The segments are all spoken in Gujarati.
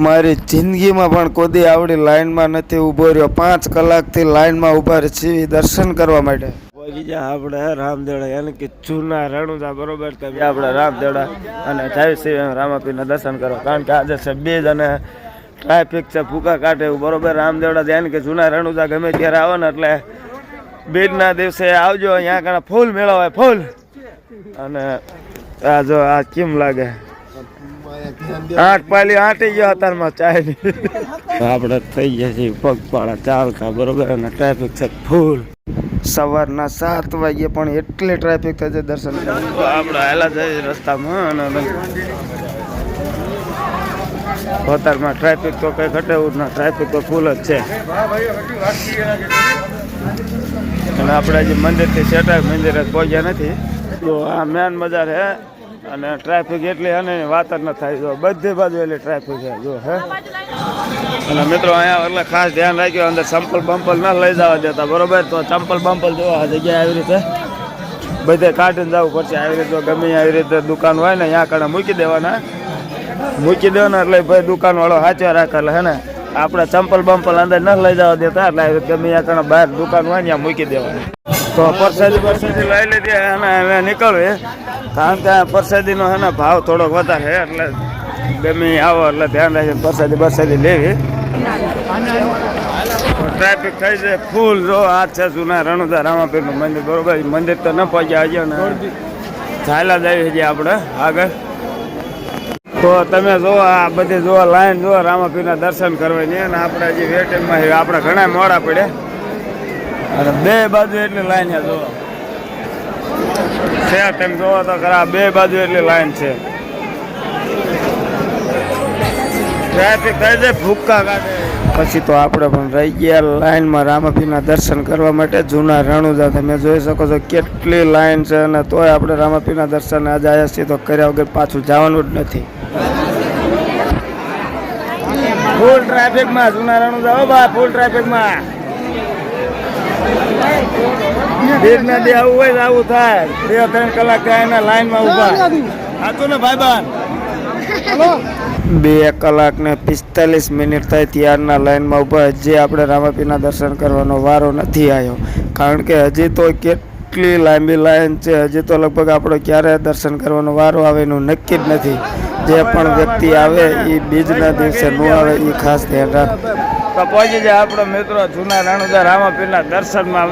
મારી જિંદગીમાં પણ કોદી આવડી લાઈનમાં નથી ઊભો રહ્યો. 5 કલાકથી લાઈનમાં ઊભા છીએ દર્શન કરવા માટે. આપણે રામદેવડા યાની કે જૂના રણુજા બરોબર આપણે રામદેવડા અને જાય છે રામાપીરના દર્શન કરવા. કારણ કે આજે છે બીજ અને ટ્રાફિક છે ભૂકા કાઢે એવું બરોબર. રામદેવડા યાની કે જૂના રણુજા ગમે ત્યારે આવો ને એટલે બીજના દિવસે આવજો. અહીંયા આગળ ફૂલ મેળો હોય ફૂલ. અને આ જો આ કેમ લાગે 8 પાલી આટી ગયો અત્યારમાં ચાયની. આપણે થઈ ગયા છીએ પગપાળા ચાલતા બરોબર અને ટ્રાફિક છે ફૂલ. સવારના 7 વાગ્યે પણ એટલી ટ્રાફિક થાય છે દર્શન કરવા. આપણે હાલા જઈએ રસ્તામાં અને અત્યારમાં ટ્રાફિક તો કઈ ઘટેવું ના, ટ્રાફિક તો ફૂલ જ છે. અને આપણે હજી મંદિરથી સેટા મંદિરે પહોંચ્યા નથી. તો આ મેન બજાર હે અને ટ્રાફિક એટલી અને વાત જ ન થાય. જો બધી બાજુ એટલી ટ્રાફિક છે જો હે. અને મિત્રો અહીંયા એટલે ખાસ ધ્યાન રાખ્યું અંદર ચંપલ બંપલ ન લઈ જવા દેતા બરોબર. તો ચંપલ બંપલ જો આ જગ્યાએ આવી રીતે બધે કાઢીને જવું પડશે. આવી રીતે ગમે આવી રીતે દુકાન હોય ને અહીંયા કણે મૂકી દેવાના એટલે ભાઈ દુકાન વાળો સાચવા રાખે એટલે હે ને આપણે ચંપલ બંપલ અંદર ન લઈ જવા દેતા. એટલે આવી રીતે ગમે અહીંયા કણે બહાર દુકાન હોય ને ત્યાં મૂકી દેવાના. તો પરસાદી લઈ લીધી અને હવે નીકળવી. કારણ કે પરસાદીનો હે ને ભાવ થોડોક વધારે છે એટલે ગમે આવો એટલે ધ્યાન રાખીને પરસાદી લેવી. ટ્રાફિક થઈ જાય ફૂલ. જો આ છે જૂના રણુજા રામાપીરનું મંદિર બરોબર. મંદિર તો ન પહોંચ્યા હજી ને ચાલ્યા જઈએ છીએ આપણે આગળ. તો તમે જુઓ આ બધી જુઓ લાઈન જુઓ રામાપીરના દર્શન કરવાની. અને આપણે હજી વેટિંગમાં આપણે ઘણા મોડા પડ્યા અને બે બાજુ એટલી લાઈન છે જુઓ છે. તેમ જોવો તો ખરા બે બાજુ એટલી લાઈન છે. ટ્રાફિક થાય છે ભૂક્કા કાઢે. પછી તો આપણે પણ રહી ગયા લાઈનમાં રામાપીરના દર્શન કરવા માટે જૂના રણુજા. તમે જોઈ શકો છો કેટલી લાઈન છે. અને તોય આપણે રામાપીરના દર્શન આજે આવ્યા છીએ તો કર્યા વગર પાછું જવાનું જ નથી. ફૂલ ટ્રાફિકમાં જૂના રણુજા હો બા, ફૂલ ટ્રાફિકમાં. બીજના દે આવું હોય આવું થાય. 2-3 કલાક થાય એના લાઈનમાં ઊભા. સાચું ને ભાઈબાન? 2 કલાક ને 45 મિનિટ થાય ત્યારના લાઈનમાં ઊભા. હજી આપણે રામાપીરના દર્શન કરવાનો વારો નથી આવ્યો. કારણ કે હજી તો કેટલી લાંબી લાઈન છે. હજી તો લગભગ આપણે ક્યારે દર્શન કરવાનો વારો આવે એનું નક્કી જ નથી. જે પણ વ્યક્તિ આવે એ બીજના દિવસે ન આવે એ ખાસ ધ્યાન રાખ. તો પહોંચી જાય આપણો મિત્રો જૂના રણુજા રામાપીરના દર્શનમાં.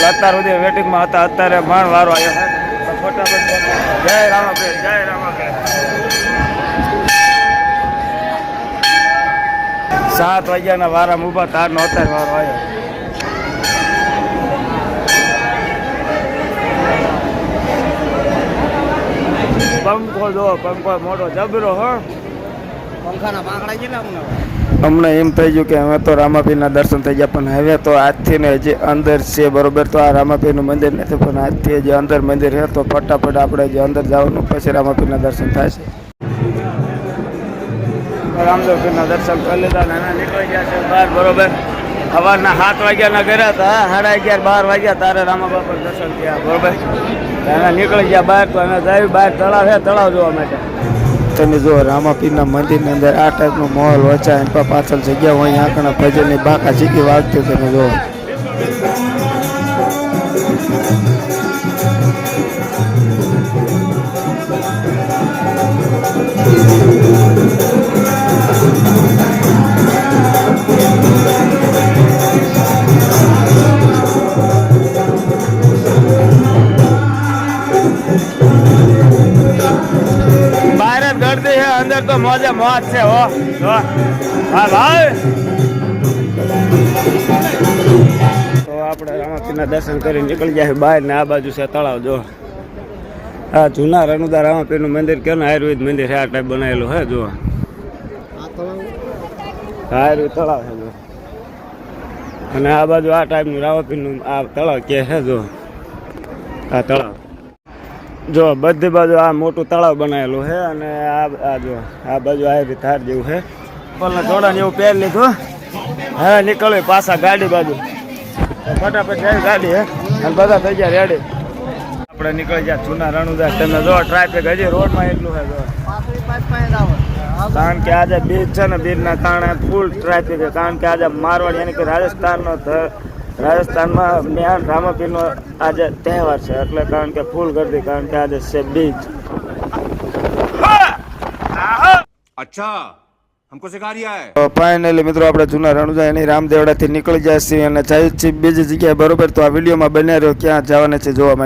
અત્યાર સુધી વેટિંગમાં હતા, અત્યારે માણ વારો આવ્યો. ફટાફટ જય રામાપીર, જય રામાપીર. 7 વાગ્યાના વારામાં ઊભા તારનો અત્યારે વારો આવ્યો. પંખો જો પંખો મોટો જબરો હો. પંખાના પાંખડા કેટલા હમણાં એમ થઈ ગયું કે હવે તો રામાપીરના દર્શન થઈ ગયા. પણ હવે તો આજથી ને હજી અંદર છે બરોબર. તો આ રામાપીરનું મંદિર નથી પણ આજથી હજી અંદર મંદિર છે. તો ફટાફટ આપણે જે અંદર જવાનું પછી રામાપીરના દર્શન થાય છે. રામદેવપીરના દર્શન કરી લીધા ને નીકળી ગયા છે બહાર બરોબર. સવારના 7 વાગ્યાના ગયા હતા, 11:30 12 વાગ્યા તારે રામાબાપા દર્શન થયા બરોબર. એને નીકળી ગયા બહાર. તો એને જાય બહાર તળાવ છે, તળાવ જોવા માટે. તમે જુઓ રામાપીરના મંદિરની અંદર આ ટાઈપનો માહોલ વચ્ચા એમ પાછળ જગ્યા હોય. આંકડા ભજનની બાકા ચીકી વાગતી તમે જુઓ. અંદર તો મોજે મોજ છે હો. હા ભાઈ. તો આપણે રામાપીરના દર્શન કરી નીકળી જાય બહાર ને આ બાજુ છે તળાવ. જો હા જૂના રણુજા રામાપીરનું મંદિર કે ને આયુર્વેદ મંદિર છે. આ ટાઈપ બનાવેલું હે જો. આયુર્વેદ તળાવ છે જો. અને આ બાજુ આ ટાઈપનું રામાપીરનું આ તળાવ કે છે જો. આ તળાવ જો બધી બાજુ આ મોટું તળાવ બનાવેલું છે. અને આ જો આ બાજુ આવી થાર જેવું છે. પલના જોડા જેવું પહેર લીધું. હવે નીકળવી પાછા ગાડી બાજુ. ફટાફટ જાય ગાડી હે અને બધા થઈ ગયા રેડી. આપણે નીકળી ગયા જૂના રણુજા. તમે જો ટ્રાફિક હજી રોડમાં એટલું છે જો. કારણ કે આજે બીજ છે ને બીજના કારણે ફૂલ ટ્રાફિક છે. કારણ કે આજે મારવાડ યાની કે રાજસ્થાનમાં મેન રામાપીરનો આજે તહેવાર છે એટલે કારણ કે ફૂલ ગરદી. કારણ કે આજે છે બીજ. अच्छा हमको सिखा रिया है. તો ફાઇનલી મિત્રો આપણે જૂના રણુજા એની રામદેવડાથી નીકળી જાય છીએ અને જાય છીએ બીજી જગ્યાએ. બરોબર, તો આ વિડીયોમાં બન્યા રહ્યો, ક્યાં જવાના છે જોવા માટે.